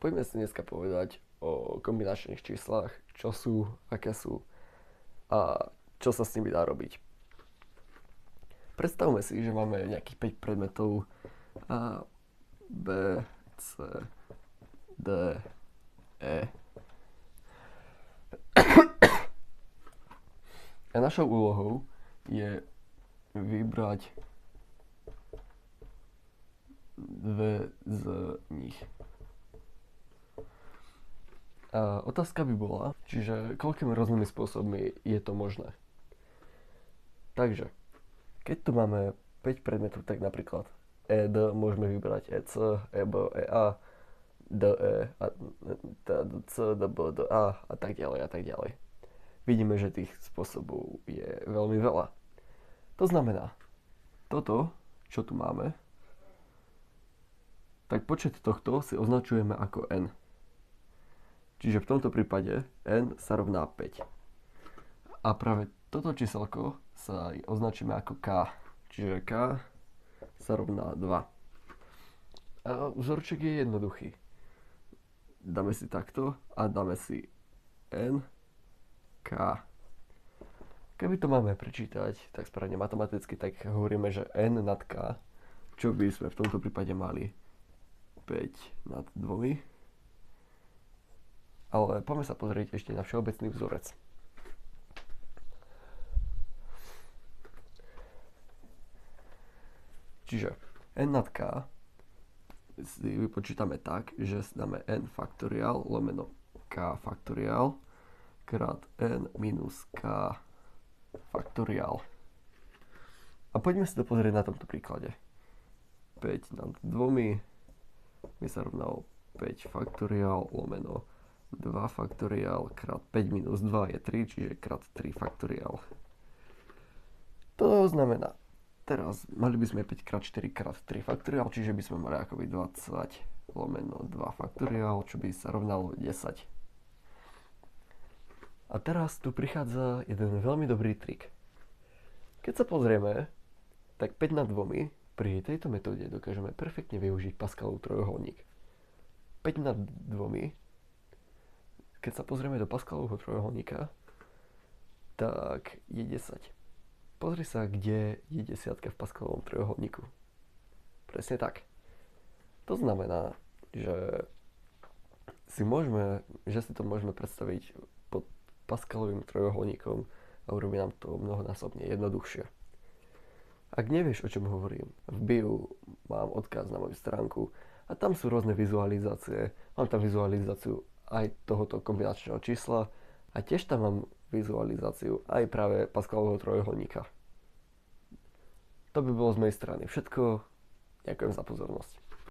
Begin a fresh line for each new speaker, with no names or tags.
Poďme si dneska povedať o kombinačných číslach, čo sú, aké sú a čo sa s nimi dá robiť. Predstavme si, že máme nejakých 5 predmetov A, B, C, D, E. A našou úlohou je vybrať dve z nich. A otázka by bola, čiže koľkými rôznymi spôsobmi je to možné. Takže, keď tu máme 5 predmetov, tak napríklad ED môžeme vybrať EC, EB, EA, DE, DC, DB, DA a tak ďalej a tak ďalej. Vidíme, že tých spôsobov je veľmi veľa. To znamená, toto, čo tu máme, tak počet tohto si označujeme ako n. Čiže v tomto prípade n sa rovná 5. A práve toto číselko sa označíme ako k. Čiže k sa rovná 2. A vzorček je jednoduchý. Dáme si takto a dáme si n k. Keby to máme prečítať tak správne matematicky, tak hovoríme, že n nad k, čo by sme v tomto prípade mali 5 nad 2. Ale poďme sa pozrieť ešte na všeobecný vzorec. Čiže n nad k si vypočítame tak, že si dáme n faktoriál lomeno k faktoriál krát n minus k faktoriál. A poďme si to pozrieť na tomto príklade. 5 nad 2 mi sa rovnalo 5 faktoriál lomeno 2 faktoriál krát 5 minus 2 je 3, čiže krát 3 faktoriál. To znamená, teraz mali by sme 5 krát 4 krát 3 faktoriál, čiže by sme mali akoby 20 lomeno 2 faktoriál, čo by sa rovnalo 10. A teraz tu prichádza jeden veľmi dobrý trik. Keď sa pozrieme, tak 5 nad 2 pri tejto metóde dokážeme perfektne využiť Pascalov trojuholník. 5 nad 2, keď sa pozrieme do Pascalovho trojuholníka, tak je 10. Pozri sa, kde je desiatka v Pascalovom trojuholníku. Presne tak. To znamená, že si to môžeme predstaviť pod Pascalovým trojuholníkom a urobí nám to mnohonásobne jednoduchšie. Ak nevieš, o čom hovorím, v bio mám odkaz na moju stránku a tam sú rôzne vizualizácie. Mám tam vizualizáciu aj tohoto kombinačného čísla a tiež tam mám vizualizáciu aj práve Pascalovho trojuholníka. To by bolo z mojej strany všetko. Ďakujem za pozornosť.